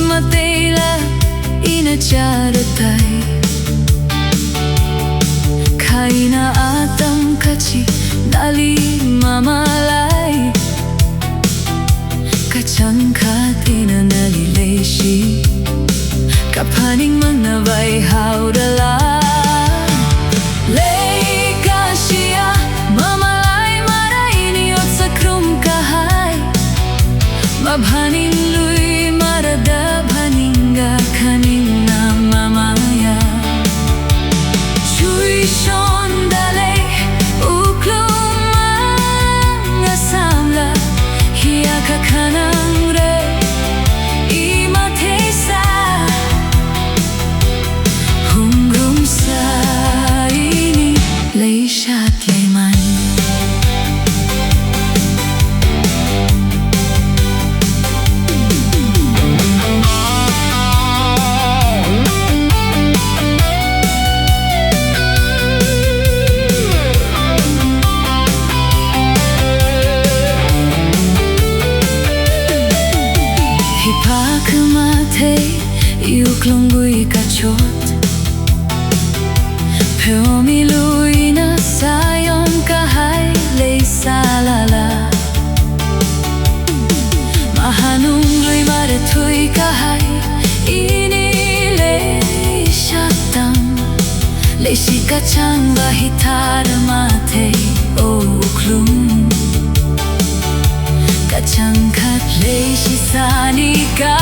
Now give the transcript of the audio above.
matela ina charatai kaina atam kachi nali mamalai kachangkat ina nali leishi kapaning manawai haudala leikashia mamalai maraini otsakrum kahai mabhaning lui marada bhaninga khanina mamaya chui shon dale uklum asamla hiya kakhanang re imathesa hungrum saini Leishat Leiman Hipakumate yuklungui kachot Peomi luina sayon kahai leisalala Mahanung lui maratui kahai ini leishatam Leishi kachang bahitara mate o uklum Kachangkat leishi sani ka